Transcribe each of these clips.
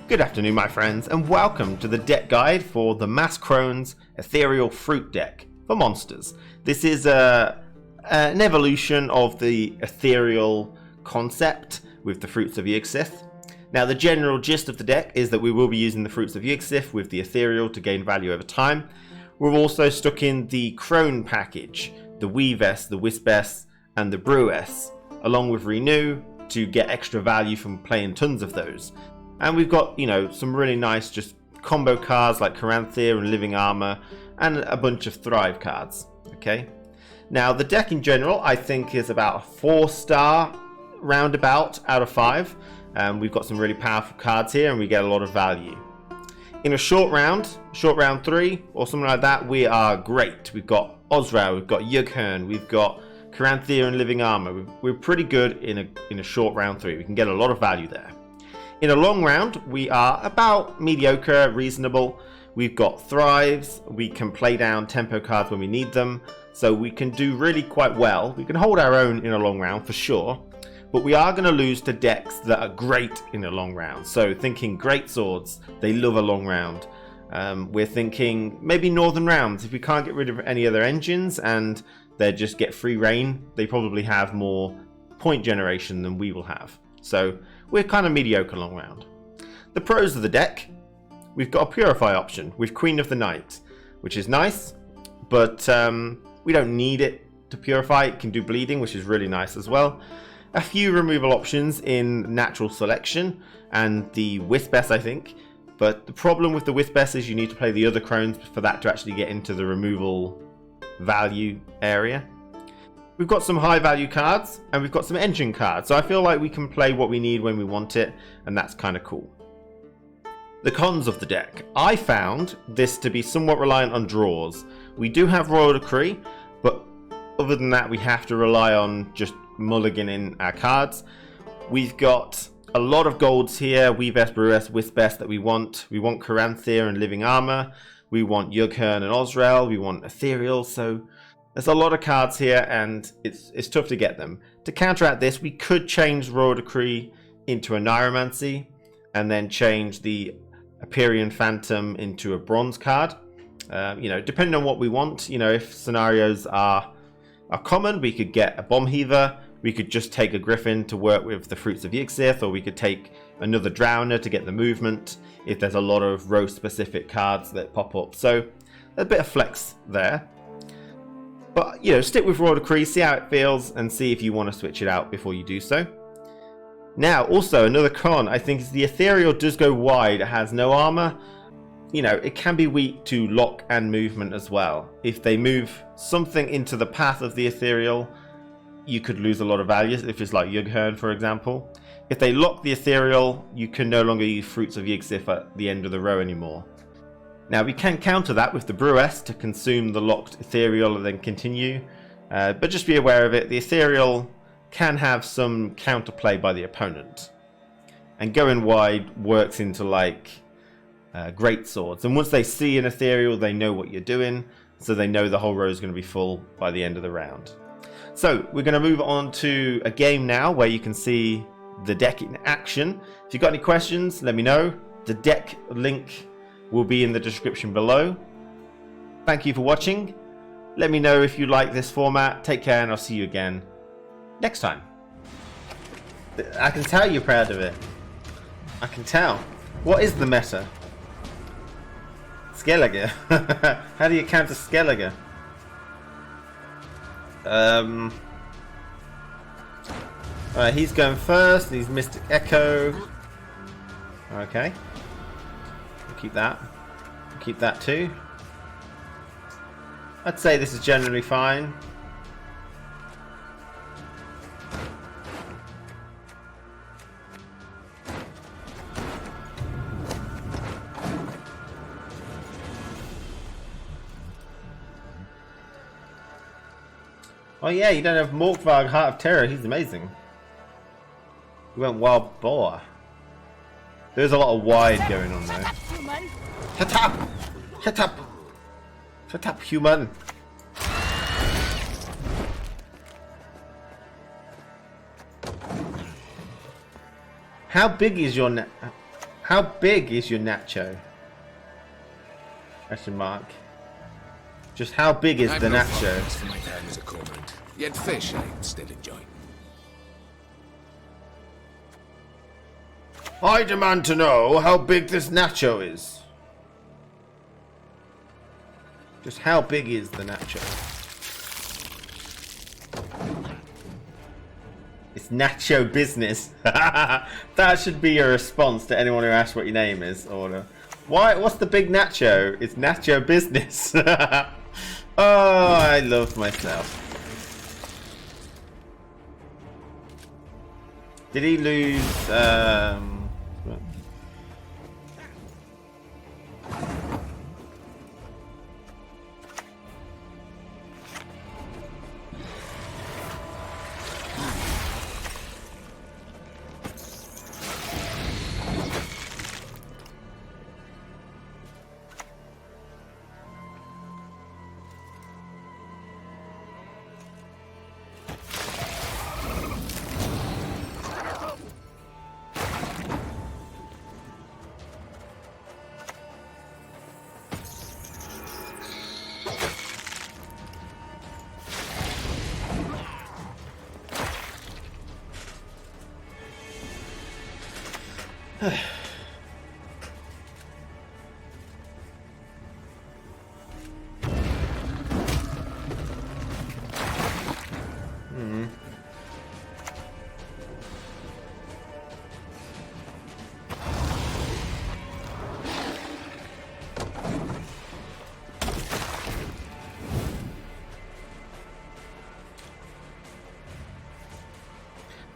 Good afternoon, my friends, and welcome to the deck guide for the Mass Crone's Ethereal Fruit deck for monsters. This is an evolution of the Ethereal concept with the Fruits of Yggdrasil. Now, the general gist of the deck is that we will be using the Fruits of Yggdrasil with the Ethereal to gain value over time. We're also stuck in the Crone package, the Weavess, the Wispess, and the Brewess, along with Renew to get extra value from playing tons of those. And we've got, some really nice just combo cards like Caranthea and Living Armor and a bunch of Thrive cards. Okay. Now, the deck in general, I think, is about a 4-star roundabout out of 5. We've got some really powerful cards here and we get a lot of value. In a short round 3 or something like that, we are great. We've got Osral, we've got Yughearn, we've got Caranthea and Living Armor. We're pretty good in a short round 3. We can get a lot of value there. In a long round, we are about mediocre, reasonable. We've got Thrives, we can play down tempo cards when we need them, so we can do really quite well. We can hold our own in a long round for sure, but we are going to lose to decks that are great in a long round. So thinking Great Swords, they love a long round. We're thinking maybe Northern Rounds. If we can't get rid of any other engines and they just get free reign, they probably have more point generation than we will have. So we're kind of mediocre long round. The pros of the deck, we've got a Purify option with Queen of the Night, which is nice, but we don't need it to purify. It can do bleeding, which is really nice as well. A few removal options in Natural Selection and the Wispess, I think. But the problem with the Wispess is you need to play the other Crones for that to actually get into the removal value area. We've got some high value cards and we've got some engine cards, so I feel like we can play what we need when we want it, and that's kind of cool. The cons of the deck. I found this to be somewhat reliant on draws. We do have Royal Decree, but other than that we have to rely on just mulliganing our cards. We've got a lot of golds here, Weavess, Brewess, Wispess that we want. We want Caranthea and Living Armor. We want Yughearn and Osral. We want Ethereal, so there's a lot of cards here and it's tough to get them. To counteract this, we could change Royal Decree into a Neuromancy and then change the Empyrean Phantom into a bronze card. Depending on what we want, if scenarios are common, we could get a Bomb Heaver, we could just take a Griffin to work with the Fruits of Yggdrasil, or we could take another Drowner to get the movement if there's a lot of row specific cards that pop up. So a bit of flex there. But, stick with Royal Decree, see how it feels, and see if you want to switch it out before you do so. Now, also, another con, I think, is the Ethereal does go wide. It has no armor. It can be weak to lock and movement as well. If they move something into the path of the Ethereal, you could lose a lot of value, if it's like Yughearn, for example. If they lock the Ethereal, you can no longer use Fruits of Yggdrasil at the end of the row anymore. Now, we can counter that with the Brewess to consume the locked Ethereal and then continue. But just be aware of it. The Ethereal can have some counterplay by the opponent. And going wide works into Great Swords. And once they see an Ethereal, they know what you're doing. So they know the whole row is going to be full by the end of the round. So we're going to move on to a game now where you can see the deck in action. If you've got any questions, let me know. The deck link will be in the description below. Thank you for watching. Let me know if you like this format. Take care and I'll see you again next time. I can tell you're proud of it. I can tell. What is the meta? Skellige. How do you counter Skellige? Alright, he's going first. He's Mystic Echo. Okay. Keep that. Keep that too. I'd say this is generally fine. Oh yeah, you don't have Morkvarg, Heart of Terror. He's amazing. He went Wild Boar. There's a lot of wide going on there. Shut up! Shut up! Shut up, human! How big is your net? How big is your nacho? Question mark. Just how big is the nacho? For my time as a cormorant. Yet fish I still enjoy. I demand to know how big this nacho is. Just how big is the nacho? It's nacho business. That should be your response to anyone who asks what your name is. Or why? What's the big nacho? It's nacho business. Oh, I love myself. Did he lose?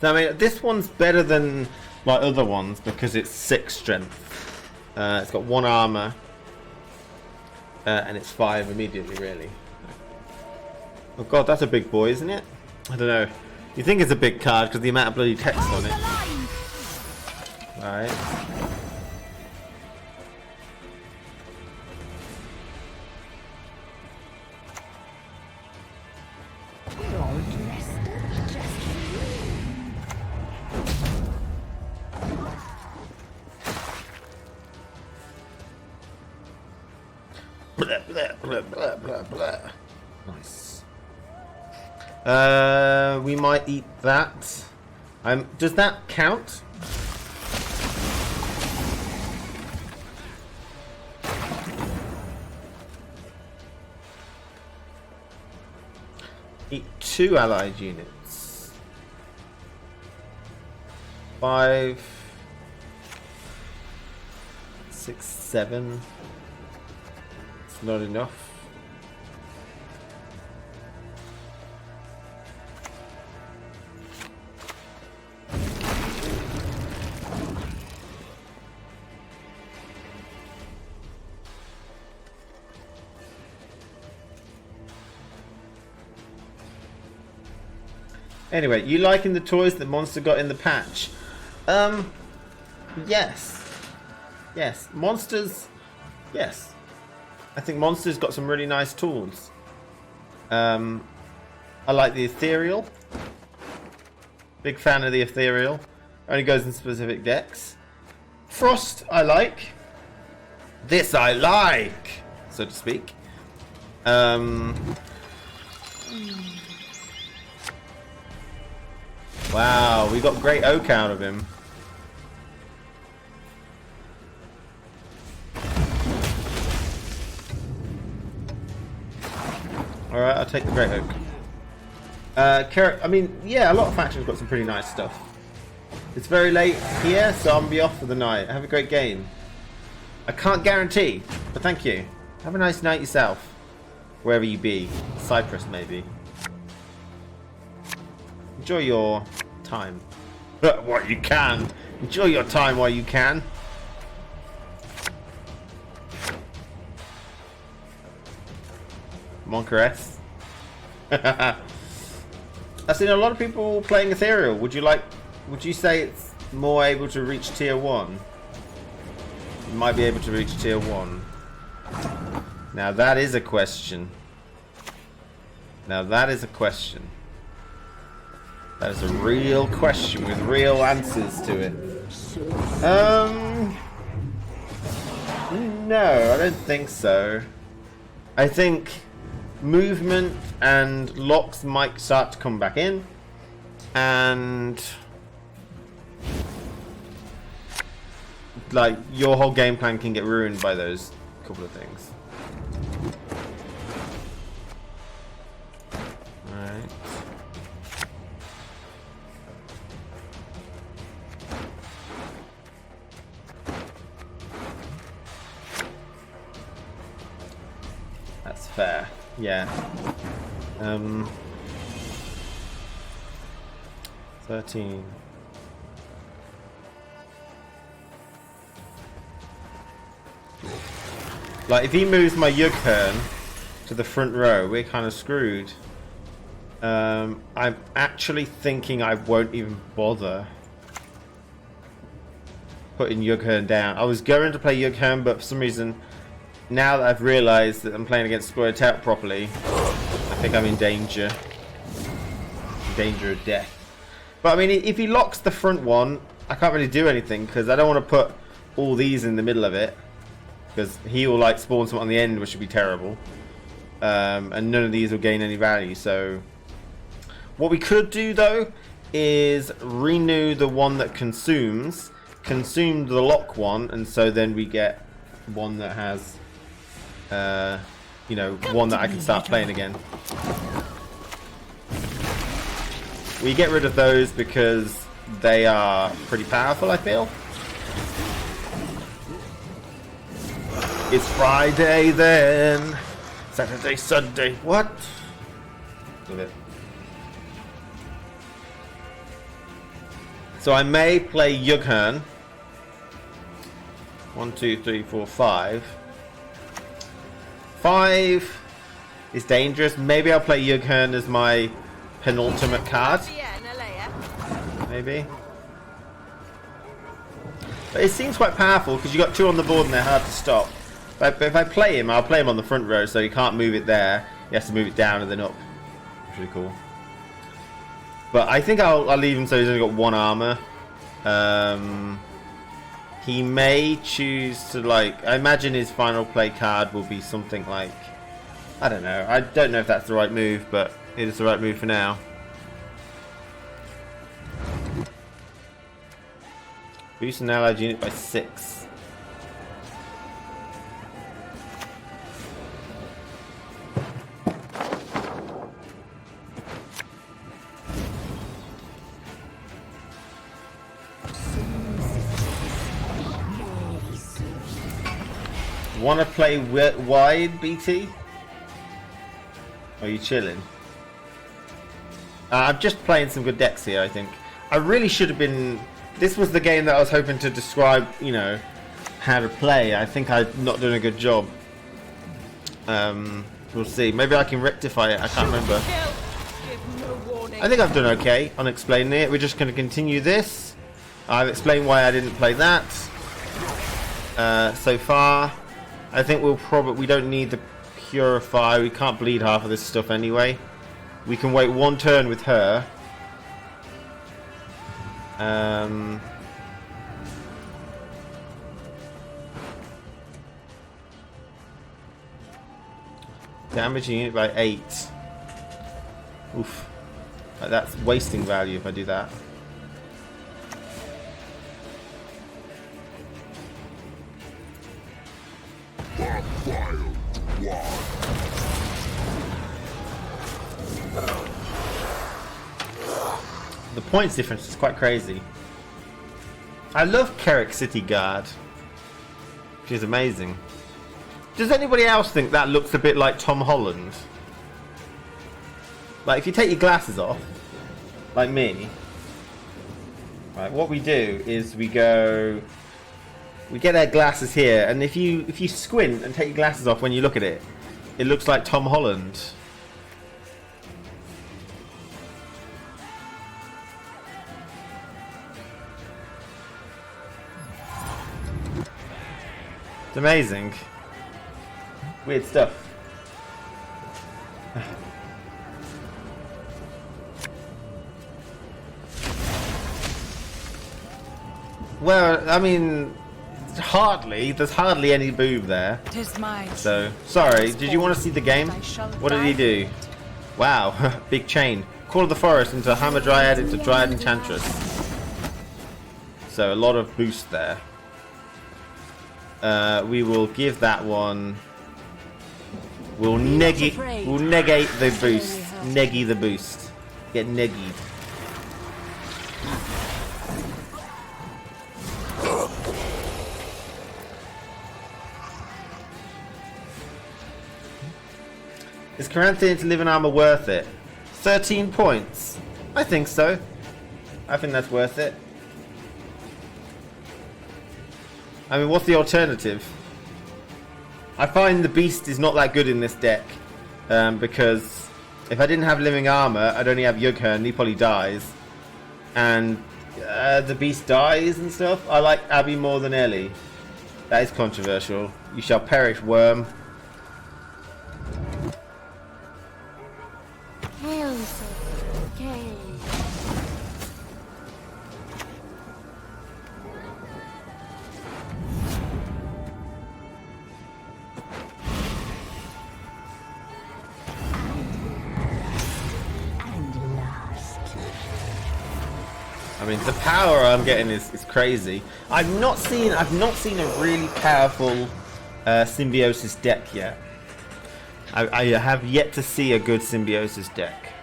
I mean, this one's better than my other ones because it's 6 strength. It's got 1 armor, and it's 5 immediately, really. Oh god, that's a big boy, isn't it? I don't know. You think it's a big card because the amount of bloody text on it. Alright. Blah, blah, blah, blah, blah, blah. Nice. We might eat that. Does that count? Eat 2 allied units. 5, 6, 7. It's not enough. Anyway, you liking the toys that Monster got in the patch? Yes. Yes. Monsters, yes. I think Monster's got some really nice tools. I like the Ethereal. Big fan of the Ethereal. Only goes in specific decks. Frost, I like. This I like, so to speak. Wow, we got great oak out of him. Alright, I'll take the great oak. I mean, yeah, a lot of factions got some pretty nice stuff. It's very late here, so I'm gonna be off for the night. Have a great game. I can't guarantee, but thank you. Have a nice night yourself. Wherever you be. Cyprus, maybe. Enjoy your time. What you can. Enjoy your time while you can. Moncaress. I've seen a lot of people playing Ethereal. Would you say it's more able to reach tier 1? It might be able to reach tier 1. Now that is a question. Now that is a question. That is a real question with real answers to it. No, I don't think so. I think movement and locks might start to come back in, and like your whole game plan can get ruined by those couple of things. Alright. That's fair. Yeah. 13. Like, if he moves my Yughern to the front row, we're kind of screwed. I'm actually thinking I won't even bother putting Yughern down. I was going to play Yughern, but for some reason, now that I've realised that I'm playing against Squirtout properly, I think I'm in danger. Danger of death. But I mean, if he locks the front one, I can't really do anything because I don't want to put all these in the middle of it, because he will like spawn something on the end, which would be terrible. And none of these will gain any value. So what we could do though is renew the one that consume the lock one, and so then we get one that has you know, one that I can start playing again. We get rid of those because they are pretty powerful, I feel. It's Friday then. Saturday, Sunday. What? Look at it. So I may play Yughern. 1, 2, 3, 4, 5. 5 is dangerous. Maybe I'll play Yughern as my penultimate card. Maybe. But it seems quite powerful because you got 2 on the board and they're hard to stop. But if I play him, I'll play him on the front row, so he can't move it there. He has to move it down and then up. Pretty cool. But I think I'll leave him so he's only got 1 armor. He may choose to, like, I imagine his final play card will be something like, I don't know. I don't know if that's the right move, but it is the right move for now. Boost an allied unit by 6. Want to play wide, BT? Or are you chilling? I'm just playing some good decks here, I think. I really should have been... This was the game that I was hoping to describe, you know, how to play. I think I'm not doing a good job. We'll see. Maybe I can rectify it. I can't remember. I think I've done okay on explaining it. We're just going to continue this. I've explained why I didn't play that so far. I think we don't need the Purify. We can't bleed half of this stuff anyway. We can wait 1 turn with her. Damaging it by 8. Oof. That's wasting value if I do that. The points difference is quite crazy. I love Carrick City Guard. She's amazing. Does anybody else think that looks a bit like Tom Holland? Like, if you take your glasses off, like me, right, what we do is we get our glasses here, and if you squint and take your glasses off when you look at it, it looks like Tom Holland. It's amazing. Weird stuff. Well, I mean, hardly. There's hardly any move there. So, sorry. Did you want to see the game? What did he do? Wow, big chain. Call of the Forest into Hammer Dryad into Dryad Enchantress. So a lot of boost there. We will give that one. We'll negate the boost. Neggy the boost. Get neggied. Is Corinthian to live in armor worth it? 13 points. I think so. I think that's worth it. I mean, what's the alternative? I find the beast is not that good in this deck. Because if I didn't have living armor, I'd only have Yughern. He probably dies. And the beast dies and stuff. I like Abby more than Ellie. That is controversial. You shall perish, worm. I mean, the power I'm getting is crazy. I've not seen a really powerful symbiosis deck yet. I have yet to see a good symbiosis deck.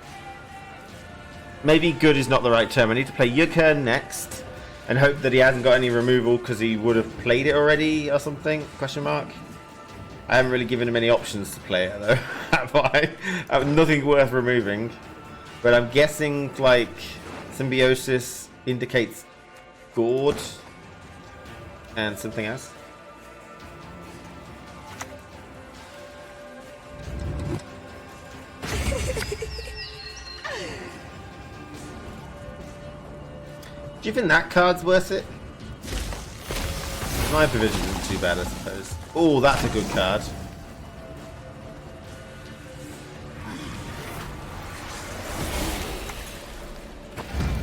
Maybe good is not the right term. I need to play Yughern next and hope that he hasn't got any removal because he would have played it already or something? Question mark. I haven't really given him any options to play it though. Have I? I have nothing worth removing. But I'm guessing like symbiosis indicates Gord and something else. Do you think that card's worth it? My provision isn't too bad, I suppose. Oh, that's a good card.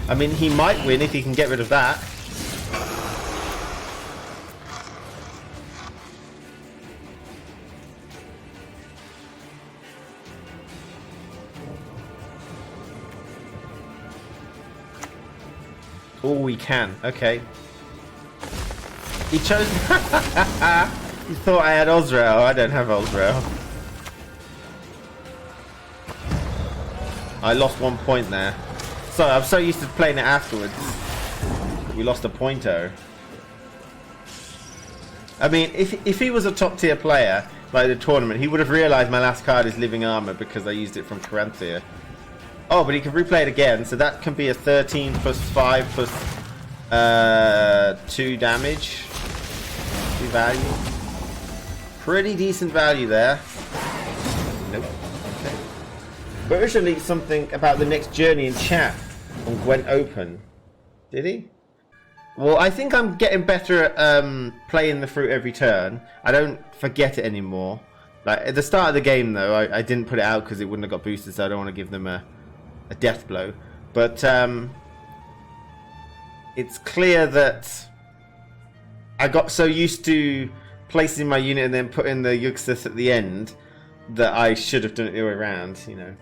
I mean, he might win if he can get rid of that. Oh, we can. Okay. He chose... He thought I had Osrail. I don't have Osrail. I lost 1 point there. Sorry, I'm so used to playing it afterwards. We lost a pointer. I mean, if he was a top tier player, like the tournament, he would have realised my last card is Living Armor because I used it from Corinthia. Oh, but he can replay it again, so that can be a 13 plus 5 plus 2 damage. 2 value. Pretty decent value there. Nope. Okay. But originally something about the next journey in chat on Gwent Open. Did he? Well, I think I'm getting better at playing the fruit every turn. I don't forget it anymore. Like at the start of the game, though, I didn't put it out because it wouldn't have got boosted, so I don't want to give them a death blow. But it's clear that I got so used to placing my unit and then putting the Yugsith at the end that I should have done it the other way around, you know.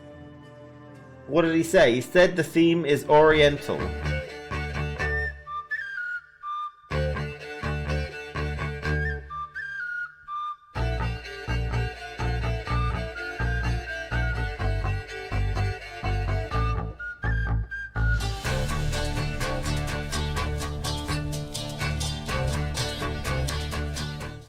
What did he say? He said the theme is Oriental.